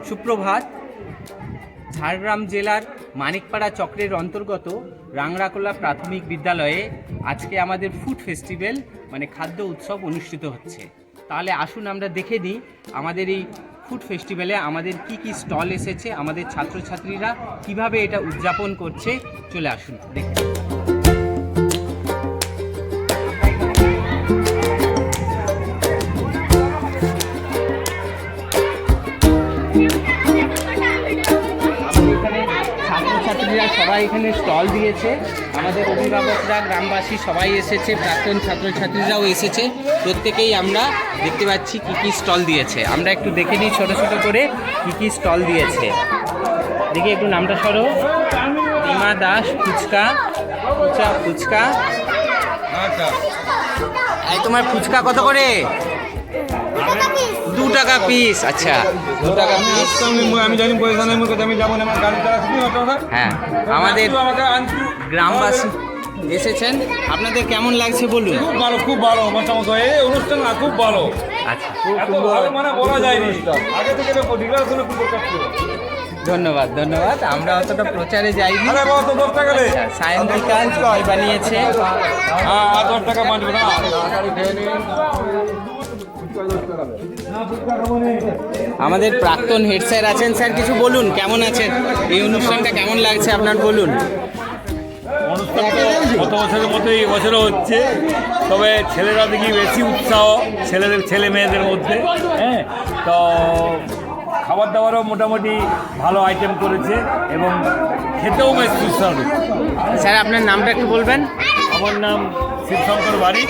সুপ্রভাত। ঝাড়গ্রাম জেলার মানিকপাড়া চক্রের অন্তর্গত রাংরাকোলা প্রাথমিক বিদ্যালয়ে আজকে আমাদের ফুড ফেস্টিভ্যাল মানে খাদ্য উৎসব অনুষ্ঠিত হচ্ছে। তাহলে আসুন আমরা দেখে নিই আমাদের এই ফুড ফেস্টিভ্যালে আমাদের কি কি স্টল এসেছে, আমাদের ছাত্রছাত্রীরা কিভাবে এটা উদযাপন করছে। চলে আসুন দেখে। ছাত্রছাত্রীরা সবাই এখানে স্টল দিয়েছে, আমাদের অভিভাবকরা, গ্রামবাসী সবাই এসেছে, প্রাক্তন ছাত্রছাত্রীরাও এসেছে। প্রত্যেকেই আমরা দেখতে পাচ্ছি কি কি স্টল দিয়েছে। আমরা একটু দেখে নিই ছোটো ছোটো করে কি কি স্টল দিয়েছে। দেখি একটু নামটা সরো। রিমা দাস ফুচকা, ফুচকা। এই তোমার ফুচকা কত করে? 2 টাকা পিস। আচ্ছা, 2 টাকা পিস। আমি জানি পয়সা নেই, আমি যাবো না, আমার গাড়ি হ্যাঁ, আমাদের গ্রামবাসী এসেছেন। আপনাদের কেমন লাগছে বলুন? খুব ভালো, খুব ভালো এই অনুষ্ঠান খুব ভালো। আচ্ছা, এত ভালো মানে বলা যায়নি। আগে থেকে ডিক্লারেশনে খুব ছিল। ধন্যবাদ ধন্যবাদ। আমরা অতটা প্রচারে যাইনি। আরে বাবা, তো 10 টাকা দে। সায়ন্তিকা জয় বানিয়েছে। হ্যাঁ, 10 টাকা বাঁচবে না। আমাদের প্রাক্তন হেড স্যার আছেন। স্যার কিছু বলুন, কেমন আছেন? এই অনুষ্ঠানটা কেমন লাগছে আপনার বলুন। গত বছরের মতো এই বছরও হচ্ছে, তবে ছেলেরা দেখি বেশি উৎসাহ ছেলে মেয়েদের মধ্যে। হ্যাঁ, তো খাবার দাবারও মোটামুটি ভালো আইটেম করেছে এবং খেতেও বেশ সুস্বাদু। স্যার আপনার নামটা একটু বলবেন? আমার নাম শিবশঙ্কর বাড়ি।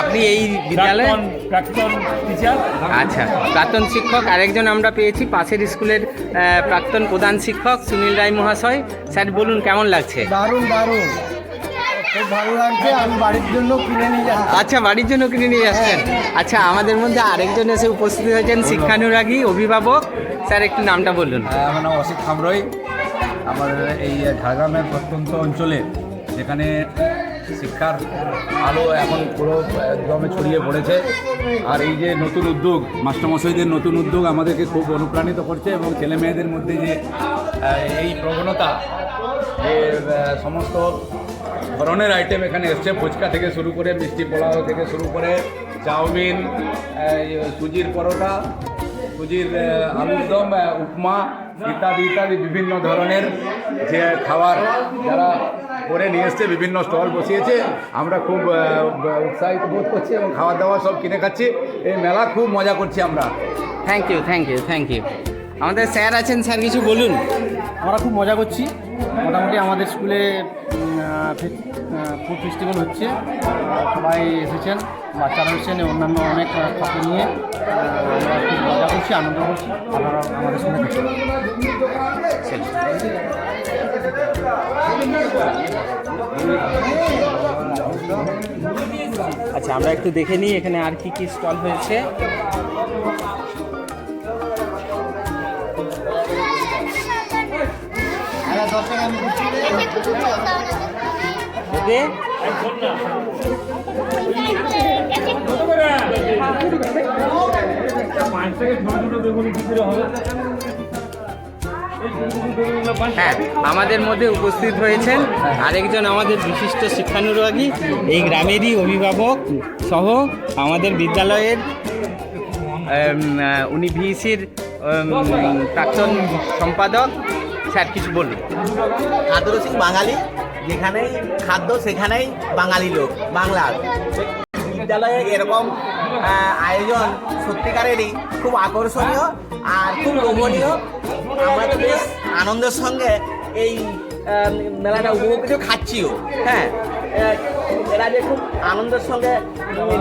আপনি এই বিদ্যালয়ে প্রাক্তন টিচার? আচ্ছা, প্রাক্তন শিক্ষক। আরেকজন আমরা পেয়েছি পাশের স্কুলের প্রাক্তন প্রধান শিক্ষক সুনীল রায় মহাশয়। স্যার বলুন কেমন লাগছে? দারুণ দারুণ, খুব ভালো লাগছে। আমি বাড়ির জন্য কিনে নিয়ে যাচ্ছি। আচ্ছা, বাড়ির জন্য কিনে নিয়ে আসছেন। আচ্ছা, আমাদের মধ্যে আরেকজন এসে উপস্থিত হয়েছেন, শিক্ষানুরাগী অভিভাবক। স্যার একটু নামটা বলুন। আমার নাম অসিত খামরই। আমার এই ঝাড়গ্রামের প্রত্যন্ত অঞ্চলে যেখানে শিক্ষার আলো এখন পুরো একদমে ছড়িয়ে পড়েছে, আর এই যে নতুন উদ্যোগ, মাস্টারমশাইদের নতুন উদ্যোগ আমাদেরকে খুব অনুপ্রাণিত করছে এবং ছেলে মেয়েদের মধ্যে যে এই প্রবণতা, যে সমস্ত ধরনের আইটেম এখানে এসছে, ফুচকা থেকে শুরু করে মিষ্টি পোলাও থেকে শুরু করে চাউমিন, সুজির পরোটা, সুজির আলুর দম, উপমা ইত্যাদি ইত্যাদি বিভিন্ন ধরনের যে খাবার যারা করে নিয়ে এসছে, বিভিন্ন স্টল বসিয়েছে। আমরা খুব উৎসাহিত বোধ করছি এবং খাবার দাবার সব কিনে খাচ্ছি। এই মেলা খুব মজা করছি আমরা। Thank you thank you thank you. আমাদের স্যার আছেন, স্যার কিছু বলুন। আমরা খুব মজা করছি। মোটামুটি আমাদের স্কুলে ফুড ফেস্টিভ্যাল হচ্ছে, সবাই এসেছেন, বাচ্চারা এসেছেন, অন্যান্য অনেক ছাত্র নিয়ে আমরা খুব মজা করছি, আনন্দ করছি। আপনারা আমাদের সঙ্গে থাকুন। আচ্ছা, আমরা একটু দেখে নিই এখানে আর কি কি স্টল হয়েছে। হ্যাঁ, আমাদের মধ্যে উপস্থিত হয়েছেন আরেকজন আমাদের বিশিষ্ট শিক্ষানুরাগী, এই গ্রামেরই অভিভাবক সহ আমাদের বিদ্যালয়ের উনি ভিসির প্রাক্তন সম্পাদক। স্যার কিছু বলুন। খাদ্যরসিক বাঙালি, যেখানেই খাদ্য সেখানেই বাঙালি লোক। বাংলার বিদ্যালয়ে এরকম আয়োজন সত্যিকারেরই খুব আকর্ষণীয় আর খুব লোভনীয়। আমরা তো বেশ আনন্দের সঙ্গে এই মেলাটা উপভোগ কিছু খাচ্ছিও। হ্যাঁ, এরা যে খুব আনন্দের সঙ্গে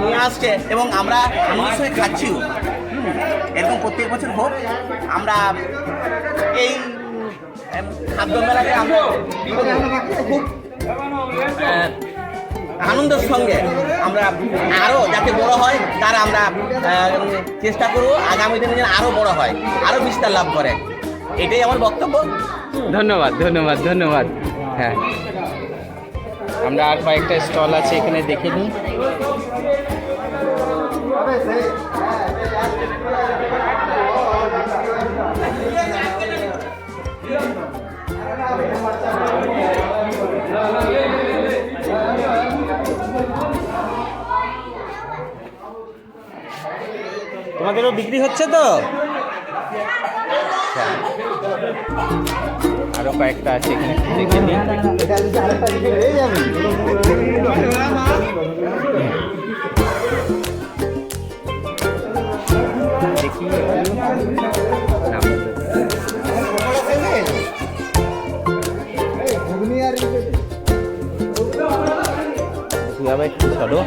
নিয়ে আসছে এবং আমরা আনন্দের সঙ্গে খাচ্ছিও। এরকম প্রত্যেক বছর হোক। আমরা এই খাদ্য মেলাকে আমরা খুব আনন্দের সঙ্গে আমরা আরও যাতে বড় হয় তার আমরা চেষ্টা করব। আগামী দিনে যেন আরও বড় হয়, আরও বিস্তার লাভ করে, এটাই আমার বক্তব্য। ধন্যবাদ ধন্যবাদ ধন্যবাদ। হ্যাঁ, আমরা আর কয়েকটা স্টল আছে এখানে দেখে নিই। তোমাদেরও বিক্রি হচ্ছে তো? আচ্ছা। আরো কয়েকটা আছে এখানে, একটু দেখে নিই। দেখি না। তুই আবার একটু চলো।